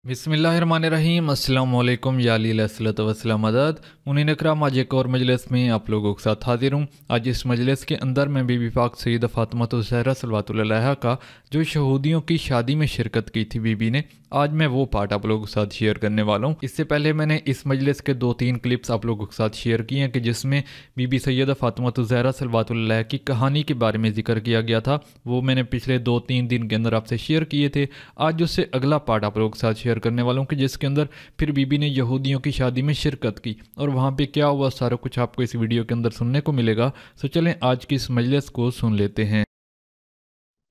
बिस्मिल्लाहिर्रहमानिर्रहीम। अस्सलाम वालेकुम या अली अलैहिस्सलातु वस्सलाम मदद। उन्हीं इकराम, आज एक और मजलिस में आप लोगों के साथ हाजिर हूँ। आज इस मजलिस के अंदर मैं बीबी पाक सैयदा फ़ातिमा ज़हरा सल्लल्लाहु अलैहा का जो यहूदियों की शादी में शिरकत की थी बीबी ने, आज मैं वो पार्ट आप लोगों के साथ शेयर करने वाला हूँ। इससे पहले मैंने इस मजलिस के 2-3 क्लिप्स आप लोगों के साथ शेयर किए हैं कि जिसमें बीबी सैयदा फ़ातिमा ज़हरा सल्लल्लाहु अलैहा की कहानी के बारे में जिक्र किया गया था। वो मैंने पिछले 2-3 दिन के अंदर आपसे शेयर किए थे। आज उससे अगला पार्ट आप लोगों के साथ शेयर करने वाला हूँ कि जिसके अंदर फिर बीबी ने यहूदियों की शादी में शिरकत की और वहाँ पे क्या हुआ, सारा कुछ आपको इस वीडियो के अंदर सुनने को मिलेगा। सो चलें आज की इस मजलिस को सुन लेते हैं।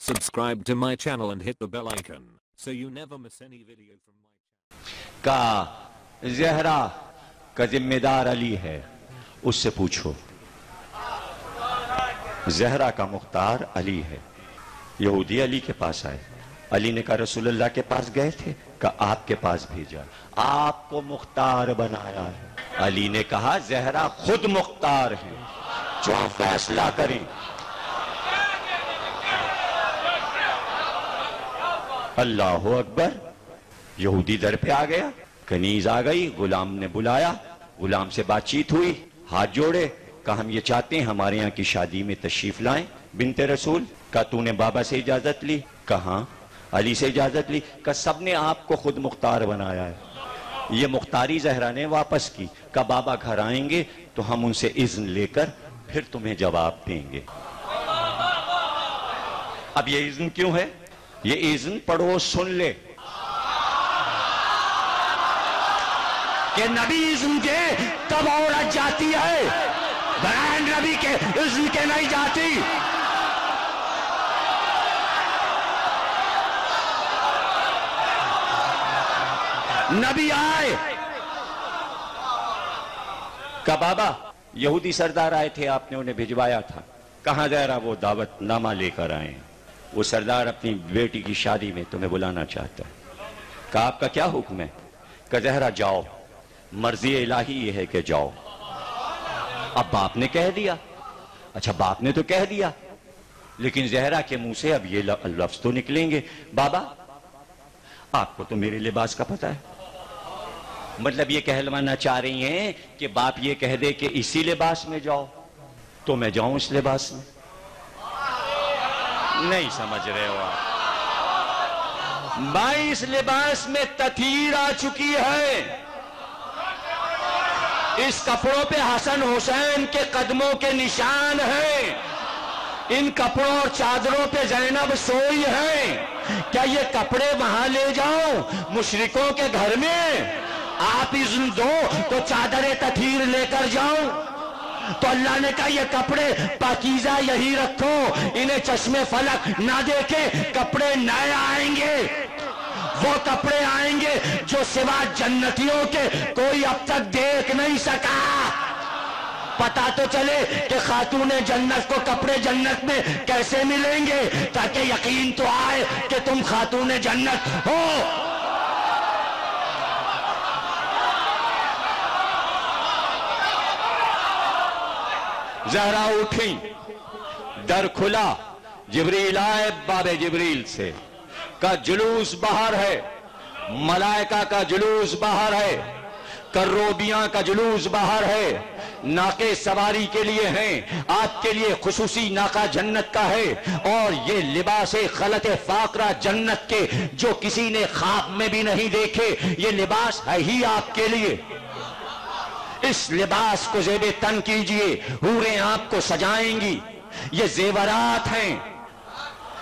Subscribe to my channel and hit the bell icon so you never miss any video from my channel. का ज़हरा का जिम्मेदार अली है, उससे पूछो। ज़हरा का मुख्तार अली है। यहूदी अली के पास आए। अली ने कहा रसूलुल्लाह के पास गए थे, का आपके पास भेजा, आपको मुख्तार बनाया है। अली ने कहा ज़हरा खुद मुख्तार है, जो फैसला करें। अल्लाह अकबर। यहूदी दर पे आ गया, कनीज आ गई, गुलाम ने बुलाया, गुलाम से बातचीत हुई, हाथ जोड़े, कहा हम ये चाहते हैं हमारे यहाँ की शादी में तशरीफ लाएं बिनते रसूल। का तूने बाबा से इजाजत ली? कहा अली से इजाजत ली? का सबने आपको खुद मुख्तार बनाया है। ये मुख्तारी ज़हरा ने वापस की। का बाबा घर आएंगे तो हम उनसे इज़्न लेकर फिर तुम्हें जवाब देंगे। अब ये इज़्न क्यों है? ये इज़्न पढ़ो, सुन ले कि नबी इज़्न के तब औरत जाती है, बहन नबी के इज़्न के नहीं जाती। नबी आए, का बाबा यहूदी सरदार आए थे, आपने उन्हें भिजवाया था। कहां ज़हरा वो दावत नामा लेकर आए हैं, वो सरदार अपनी बेटी की शादी में तुम्हें बुलाना चाहता है। का आपका क्या हुक्म है? का ज़हरा जाओ, मर्जी इलाही ये है कि जाओ। अब बाप ने कह दिया। अच्छा बाप ने तो कह दिया, लेकिन ज़हरा के मुंह से अब ये लफ्ज तो निकलेंगे, बाबा आपको तो मेरे लिबास का पता है। मतलब ये कहलवाना चाह रही हैं कि बाप ये कह दे कि इसी लिबास में जाओ तो मैं जाऊं इस लिबास में। नहीं समझ रहे हो आप? भाई इस लिबास में तथीर आ चुकी है। इस कपड़ों पे हसन हुसैन के कदमों के निशान हैं। इन कपड़ों और चादरों पे ज़ैनब सोई है। क्या ये कपड़े वहां ले जाओ मुशरिकों के घर में? आप इज़्न दो तो चादरें तथीर लेकर जाओ। तो अल्लाह ने कहा ये कपड़े पाकीज़ा यही रखो, इन्हें चश्मे फलक ना देखे, कपड़े नए आएंगे। वो कपड़े आएंगे जो सिवा जन्नतियों के कोई अब तक देख नहीं सका। पता तो चले कि खातूने जन्नत को कपड़े जन्नत में कैसे मिलेंगे, ताकि यकीन तो आए कि तुम खातूने जन्नत हो। ज़हरा उठी, दर खुला, जिब्रील आए बाबे जिब्रील से। का जुलूस बाहर है, मलाइका का जुलूस बाहर है, करोबियां का जुलूस बाहर है, नाके सवारी के लिए हैं, आपके लिए खुसूसी नाका जन्नत का है। और ये लिबासे खलत फाकरा जन्नत के जो किसी ने ख्वाब में भी नहीं देखे, ये लिबास है ही आपके लिए। इस लिबास को ज़ेबे तन कीजिए, हूरें आपको सजाएंगी। ये जेवरात हैं,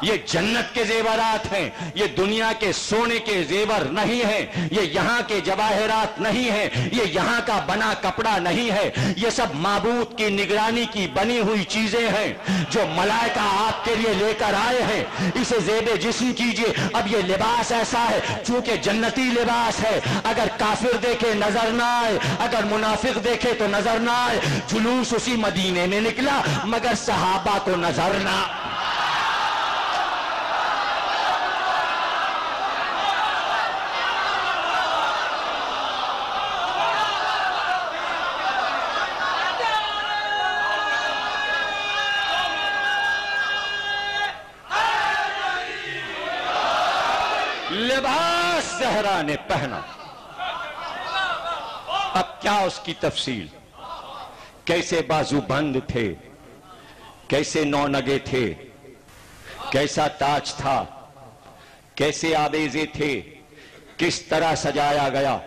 ये जन्नत के जेवरात हैं, ये दुनिया के सोने के जेवर नहीं है, ये यहाँ के जवाहरात नहीं है, ये यहाँ का बना कपड़ा नहीं है। ये सब माबूद की निगरानी की बनी हुई चीजें हैं जो मलाइका आपके लिए लेकर आए हैं। इसे ज़ेबे जिस्म कीजिए। अब ये लिबास ऐसा है चूंकि जन्नती लिबास है, अगर काफिर देखे नजर ना आए, अगर मुनाफिक देखे तो नजर ना आए। जुलूस उसी मदीने में निकला मगर सहाबा को नजर ना। लिबास ज़हरा ने पहना। अब क्या उसकी तफसील, कैसे बाजू बंद थे, कैसे नौनगे थे, कैसा ताज था, कैसे आवेजे थे, किस तरह सजाया गया।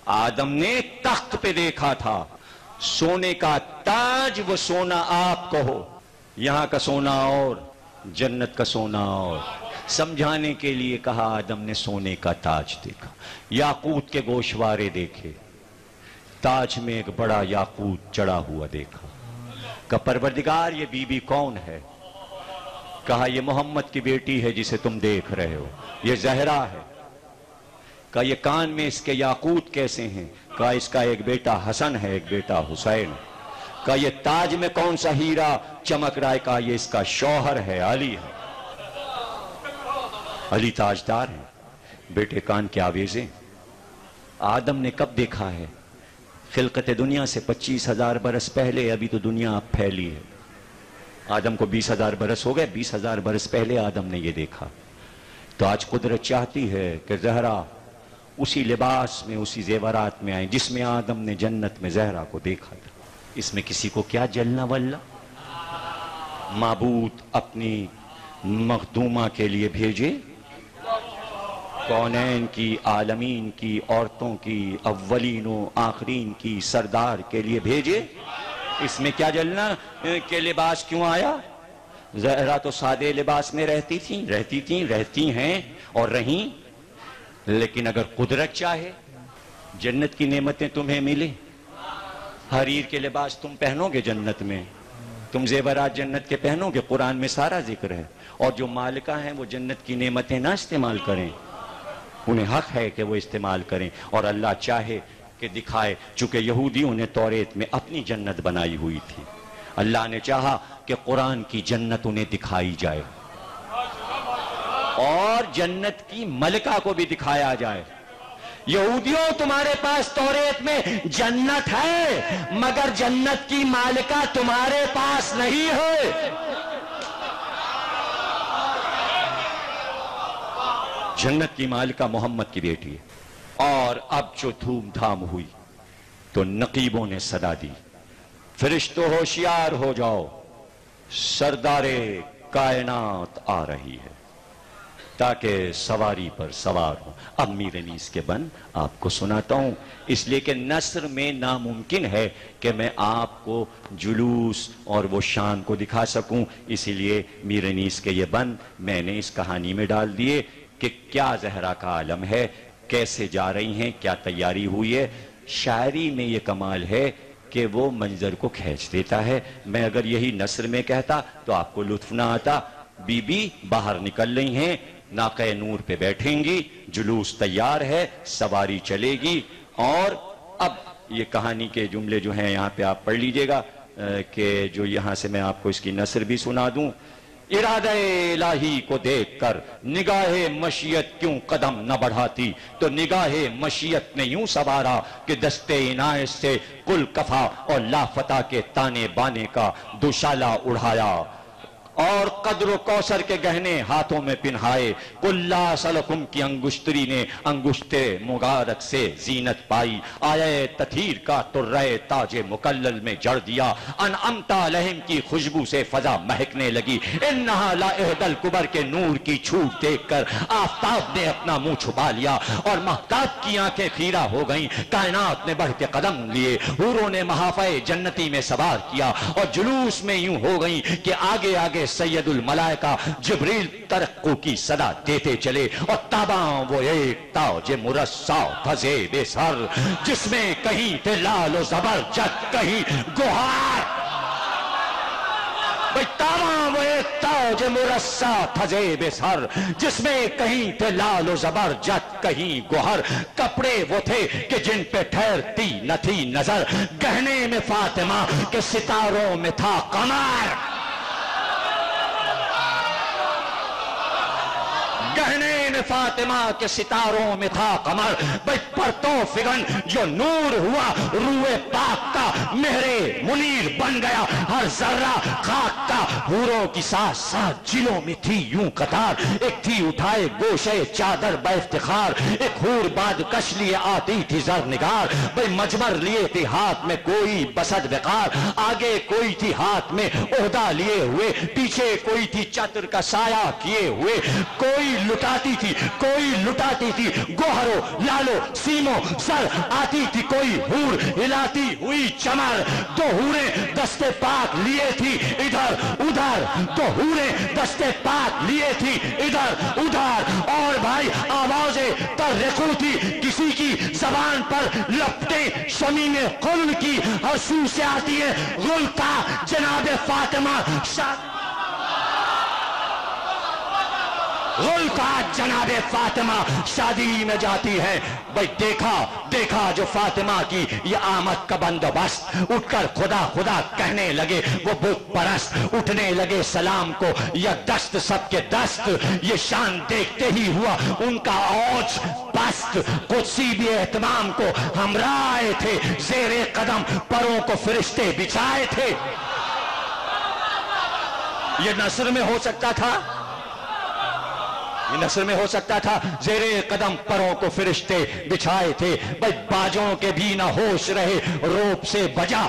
आदम ने तख्त पे देखा था, सोने का ताज, वो सोना आप कहो, यहां का सोना और जन्नत का सोना और। समझाने के लिए कहा आदम ने सोने का ताज देखा, याकूत के गोशवारे देखे, ताज में एक बड़ा याकूत चढ़ा हुआ देखा। कहा परवरदिगार ये बीबी कौन है? कहा ये मोहम्मद की बेटी है जिसे तुम देख रहे हो, ये ज़हरा है। कहा ये कान में इसके याकूत कैसे हैं? कहा इसका एक बेटा हसन है, एक बेटा हुसैन। कहा ये ताज में कौन सा हीरा चमक रहा है? कहा ये इसका शौहर है, अली है, अली ताजदार है। बेटे कान के आवेज़े। आदम ने कब देखा है? खिलकत दुनिया से 25,000 बरस पहले। अभी तो दुनिया अब फैली है, आदम को 20,000 बरस हो गए, 20,000 बरस पहले आदम ने ये देखा। तो आज कुदरत चाहती है कि ज़हरा उसी लिबास में, उसी जेवरात में आए जिसमें आदम ने जन्नत में ज़हरा को देखा था। इसमें किसी को क्या जलना वल्ला। माबूद अपनी मखदूमा के लिए भेजे, कौनैन की, आलमीन की, औरतों की, अव्वलीनों आखरीन की, सरदार के लिए भेजे। इसमें क्या जलना के लिबास क्यों आया? ज़हरा तो सादे लिबास में रहती हैं और रहीं। लेकिन अगर कुदरत चाहे जन्नत की नेमतें तुम्हें मिले, हरीर के लिबास तुम पहनोगे जन्नत में, तुम जेवरात जन्नत के पहनोगे, कुरान में सारा जिक्र है। और जो मालिका हैं वो जन्नत की नेमतें ना इस्तेमाल करें, उन्हें हक है कि वो इस्तेमाल करें। और अल्लाह चाहे कि दिखाए, चूंकि यहूदियों ने तौरेत में अपनी जन्नत बनाई हुई थी, अल्लाह ने चाहा कि कुरान की जन्नत उन्हें दिखाई जाए और जन्नत की मलिका को भी दिखाया जाए। यहूदियों तुम्हारे पास तौरेत में जन्नत है, मगर जन्नत की मालिका तुम्हारे पास नहीं है। जन्नत की मालिका मोहम्मद की बेटी है। और अब जो धूमधाम हुई तो नकीबों ने सदा दी, फरिश्तों होशियार हो जाओ, सरदारे कायनात आ रही है, ताकि सवारी पर सवार हो। अब मीर नीस के बन आपको सुनाता हूं, इसलिए कि नस्र में नामुमकिन है कि मैं आपको जुलूस और वो शान को दिखा सकूं। इसीलिए मीर नीस के ये बन मैंने इस कहानी में डाल दिए कि क्या ज़हरा का आलम है, कैसे जा रही हैं, क्या तैयारी हुई है। शायरी में ये कमाल है कि वो मंजर को खींच देता है। मैं अगर यही नस्र में कहता तो आपको लुत्फ ना आता। बीबी बाहर निकल रही हैं, नाक़े नूर पे बैठेंगी, जुलूस तैयार है, सवारी चलेगी। और अब ये कहानी के जुमले जो हैं यहाँ पे आप पढ़ लीजिएगा कि जो यहाँ से मैं आपको इसकी नस्र भी सुना दूं। इरादे इलाही को देखकर निगाहे मशीयत क्यों कदम न बढ़ाती, तो निगाहे मशीयत ने यूं सवारा कि दस्ते इनायत से कुल कफा और लाफता के ताने बाने का दुशाला उड़ाया, और कद्र कौसर के गहने हाथों में पिन्हाए। कुल्ला सलकुम की अंगुश्तरी ने अंगुश्ते मुबारक से जीनत पाई। आये तथीर का तुर्रे ताजे मुकल्लल में जड़ दिया। अनअमता लहम की खुशबू से फजा महकने लगी। इन्नहा लाइहदल कुबर के नूर की छूट देखकर आफताब ने अपना मुंह छुपा लिया और महताब की आंखें खीरा हो गईं। कायनात ने बढ़ के कदम लिए, हूरों ने महाफे जन्नती में सवार किया और जुलूस में यूं हो गई कि आगे आगे सैयदुल मलाइका जिब्रील तरक्कू की सदा देते चले। और ताबा वो एक ताज मुरस्सा फजे बेसर, जिसमें कहीं थे लालो जबरदस्त कहीं गुहार। भाई ताबा वो एक ताज मुरस्सा फजे बेसर, जिसमें कहीं थे लालो जबरदस्त कहीं गुहर। कपड़े वो थे कि जिन पे ठहरती न थी नजर, गहने में फातिमा के सितारों में था कमर। गहने में फातिमा के सितारों में था कमर, भाई परतो फिगन जो नूर हुआ रूए पाक का, मेहरे मुनीर बन गया हर जर्रा खाक का। हूरों की साथ साथ जिलों में थी यूं कतार, एक थी उठाए गोशे चादर बेइफ्तिखार, एक हूर बाद कश लिए आती थी जरनिगार, भाई मजमर लिए थी हाथ में कोई बसद बेकार, आगे कोई थी हाथ में ओहदा लिए हुए, पीछे कोई थी चतर का साया किए हुए, कोई लुटाती थी कोई लुटाती थी, गोहरो लालो सीमो सर आती थी कोई हूर हिलाती हुई चमर। दो हूरें दस्ते पाक लिए थी इधर उधर, दो हूरें दस्ते पाक लिए थी इधर उधर, और भाई आवाजें तर्रकू थी किसी की जबान पर, लपटे शमी में कुल की हंसू से आती है गुल का जनाबे फातिमा जनाबे फातिमा शादी में जाती है। भाई देखा देखा जो फातिमा की ये आमद का बंदोबस्त, उठकर खुदा खुदा कहने लगे वो बुत परस्त, उठने लगे सलाम को या दस्त सबके दस्त, ये शान देखते ही हुआ उनका औज पस्त, कुदसी भी एहतमाम को हमरा आए थे, ज़ेरे कदम परों को फरिश्ते बिछाए थे। ये नस्र में हो सकता था, ये नस्र में हो सकता था, ज़ेरे कदम परों को फरिश्ते बिछाए थे। भाई बाजों के भी ना होश रहे रोप से बजा,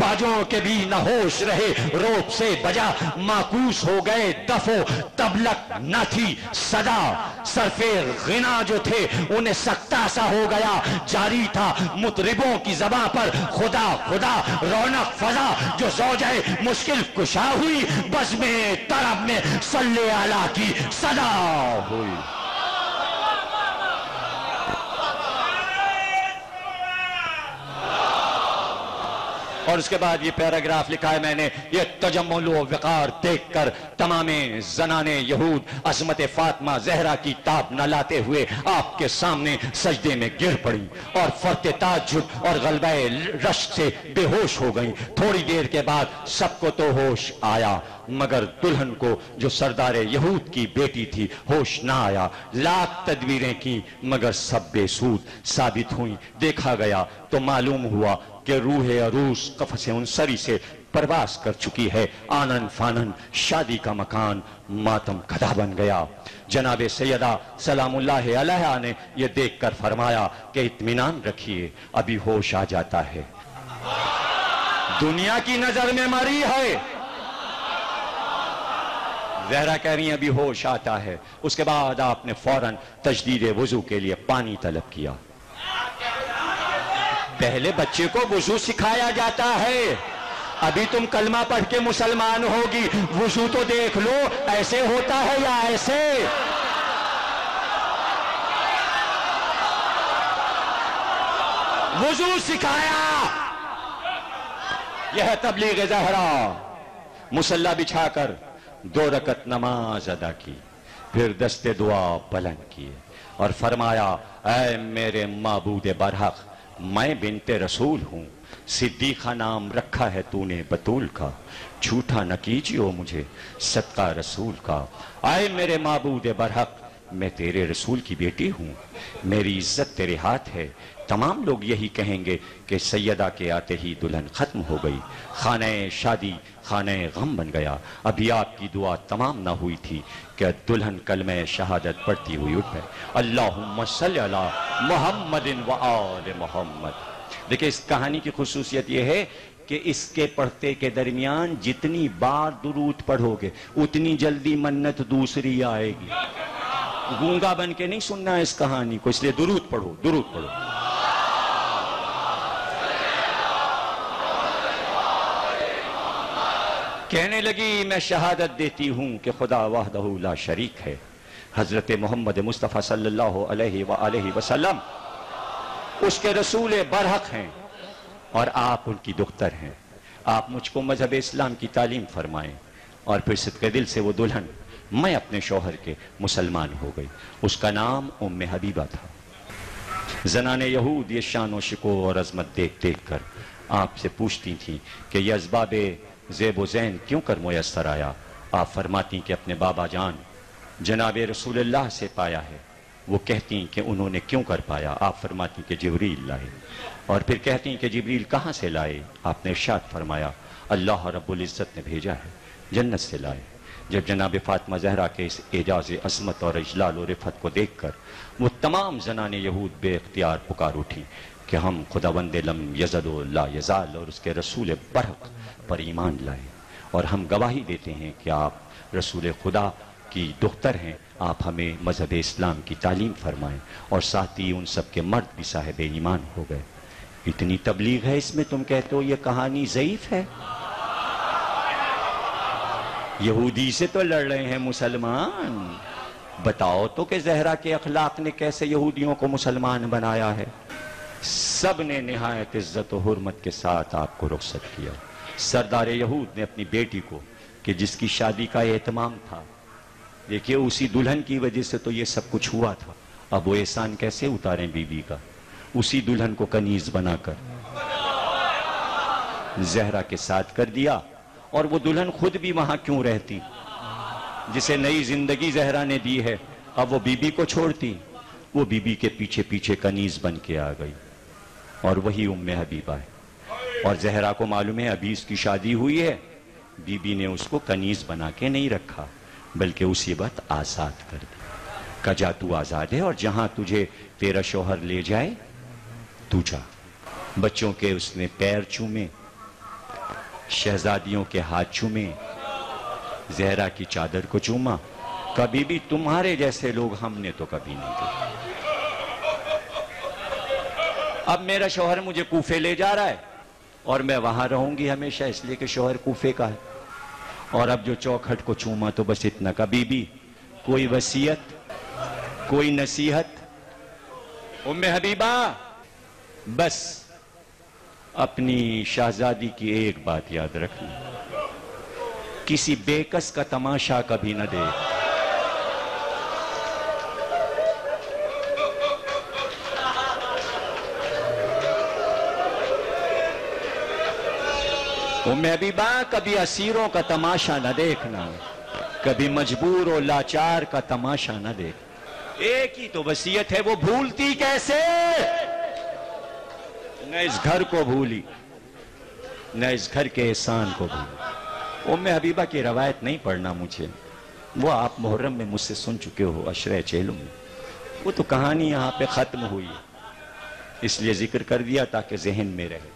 बाजों के भी न होश रहे रोप से बजा, माकूस हो गए दफो तबलक न थी सदा, सरफे गिना जो थे उन्हें सकता सा हो गया जारी था, मुतरिबों की ज़बां पर खुदा खुदा रौनक फजा, जो ज़ौजाए मुश्किल कुशा हुई बज़्मे तरब में सल्ले आला की सदा हुई। और उसके बाद ये पैराग्राफ लिखा है मैंने, ये तजम्मुल व वक़ार देख कर तमामे ज़नाने यहूद अज़मत फातिमा ज़हरा की ताब न लाते हुए आपके सामने सजदे में गिर पड़ी और फरते ताज्जुब और गलबे रश्क से बेहोश हो गई। थोड़ी देर के बाद सबको तो होश आया, मगर दुल्हन को जो सरदार यहूद की बेटी थी होश ना आया। लाख तदबीरें की मगर सब बेसूद साबित हुई। देखा गया तो मालूम हुआ कि रूह अरूस कफ़स उनसरी से परवास कर चुकी है। आनन फानन शादी का मकान मातम खदा बन गया। जनाबे सैयदा सलामुल्लाह अलैहा ने यह देखकर फरमाया कि इत्मीनान रखिए, अभी होश आ जाता है। दुनिया की नजर में मरी है, ज़हरा कह रही है अभी होश आता है। उसके बाद आपने फौरन तजदीद वुजू के लिए पानी तलब किया। पहले बच्चे को वुजू सिखाया जाता है, अभी तुम कलमा पढ़ के मुसलमान होगी, वुजू तो देख लो ऐसे होता है या ऐसे। वुजू सिखाया, यह तबलीग ज़हरा। मुसल्ला बिछाकर 2 रकत नमाज अदा की, फिर दस्ते दुआ बुलंद किए और फरमाया, ऐ मेरे माबूद बरहक, मैं बिनते रसूल हूँ, सिद्दीक़ा नाम रखा है तूने बतूल का, झूठा न कीजिए मुझे सदका रसूल का। आए मेरे माबूद बरहक, मैं तेरे रसूल की बेटी हूँ, मेरी इज्जत तेरे हाथ है। तमाम लोग यही कहेंगे कि सैयदा के आते ही दुल्हन खत्म हो गई, खाने शादी खाने गम बन गया। अभी आपकी दुआ तमाम ना हुई थी कि दुल्हन कलमे शहादत पढ़ती हुई उठ गए, अल्लाहुम्मा सल्ली अला मुहम्मदिन व आले मुहम्मद। देखिए इस कहानी की खुसूसियत यह है कि इसके पढ़ते के दरमियान जितनी बार दुरूद पढ़ोगे उतनी जल्दी मन्नत दूसरी आएगी। गूंगा बन के नहीं सुनना है इस कहानी को, इसलिए दुरूद पढ़ो, दुरूद पढ़ो। कहने लगी, मैं शहादत देती हूँ कि खुदा वहदहू ला शरीक है, हजरत मोहम्मद मुस्तफ़ा सल्लल्लाहु अलैहि वसल्लम उसके रसूल बरहक हैं और आप उनकी दुख्तर हैं। आप मुझको मजहब इस्लाम की तालीम फरमाएं। और फिर सिद्क़े दिल से वो दुल्हन मैं अपने शौहर के मुसलमान हो गई। उसका नाम उम्मे हबीबा था। ज़नाने यहूद ये शान व शिको और अज़मत देख देख कर आपसे पूछती थी कि यह असबाब ज़ेब व ज़ैन क्यों कर मुयस्सर आया। आप फरमाती कि अपने बाबा जान جناب رسول اللہ سے پایا ہے، وہ کہتی ہیں کہ انہوں نے کیوں کر پایا؟ آپ فرماتی کہ جبریل لائے، اور پھر کہتی ہیں کہ جبریل کہاں سے لائے؟ آپ نے ارشاد فرمایا اللہ رب العزت نے بھیجا ہے، جنت سے لائے۔ جب جناب فاطمہ زہرا کے اس اعجاز عظمت اور اجلال و رفعت کو دیکھ کر وہ تمام زنان یہود بے اختیار پکار اٹھی کہ ہم خداوند لم یزل و لا یزال اور اس کے رسول برحق پر ایمان لائے، اور ہم گواہی دیتے ہیں کہ آپ رسول خدا کی دختر ہیں، آپ ہمیں مذہب اسلام کی تعلیم فرمائیں، اور ساتھ ہی ان سب کے مرد بھی صاحب ایمان ہو گئے۔ اتنی تبلیغ ہے اس میں، تم کہتے ہو یہ کہانی ضعیف ہے؟ یہودی سے تو لڑ رہے ہیں مسلمان، بتاؤ تو کہ زہرا کے اخلاق نے کیسے یہودیوں کو مسلمان بنایا ہے۔ سب نے نہایت عزت و حرمت کے ساتھ آپ کو رخصت کیا۔ سردار یہود نے اپنی بیٹی کو، کہ جس کی شادی کا اہتمام تھا، دیکھیے اسی دلہن کی وجہ سے تو یہ سب کچھ ہوا تھا، اب وہ احسان کیسے اتاریں بیوی کا؟ اسی دلہن کو کنیز بنا کر زہرا کے ساتھ کر دیا، اور وہ دلہن خود بھی وہاں کیوں رہتی؟ جسے نئی زندگی زہرا نے دی ہے، اب وہ بیوی کو چھوڑتی؟ وہ بیوی کے پیچھے پیچھے کنیز بن کے آ گئی، اور وہی ام حبیبہ ہے۔ اور زہرا کو معلوم ہے ابھی اس کی شادی ہوئی ہے، بیوی نے اس کو کنیز بنا کے نہیں رکھا، بلکہ اسی وقت آزاد کر دی۔ کہا جا تو آزاد ہے، اور جہاں تجھے تیرا شوہر لے جائے تو جا۔ بچوں کے اس نے پیر چومے، شہزادیوں کے ہاتھ چومے، زہرا کی چادر کو چوما۔ کبھی بھی تمہارے جیسے لوگ ہم نے تو کبھی نہیں دیکھے۔ اب میرا شوہر مجھے کوفے لے جا رہا ہے، اور میں وہاں رہوں گی ہمیشہ، اس لیے کہ شوہر کوفے کا ہے، اور اب جو چوکھٹ کو چوما تو بس اتنا۔ کبھی بھی کوئی وصیت، کوئی نصیحت؟ ام حبیبہ بس اپنی شہزادی کی ایک بات یاد رکھنا، کسی بےکس کا تماشا کبھی نہ دیکھ۔ ام حبیبہ کبھی اسیروں کا تماشا نہ دیکھنا، کبھی مجبور و لاچار کا تماشا نہ دیکھ۔ ایک ہی تو وصیت ہے، وہ بھولتی کیسے؟ نہ اس گھر کو بھولی، نہ اس گھر کے احسان کو بھولی۔ ام حبیبہ کی روایت نہیں پڑھنا مجھے، وہ آپ محرم میں مجھ سے سن چکے ہو عشرہ چہلم میں، وہ تو کہانی یہاں پہ ختم ہوئی، اس لیے ذکر کر دیا تاکہ ذہن میں رہے۔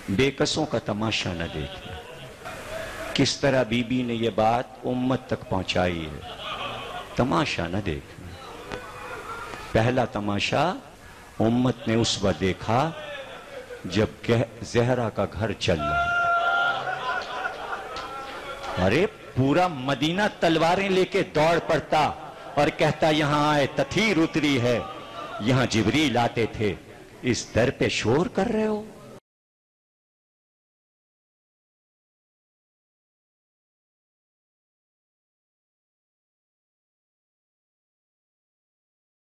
بے قصوں کا تماشا نہ دیکھنا۔ کس طرح بی بی نے یہ بات امت تک پہنچائی ہے، تماشا نہ دیکھنا۔ پہلا تماشا امت نے اس وقت دیکھا جب کہ زہرا کا گھر چل رہا، ارے پورا مدینہ تلواریں لے کے دوڑ پڑتا اور کہتا یہاں آئے تطہیر اتری ہے، یہاں جبریل آتے تھے، اس در پہ شور کر رہے ہو؟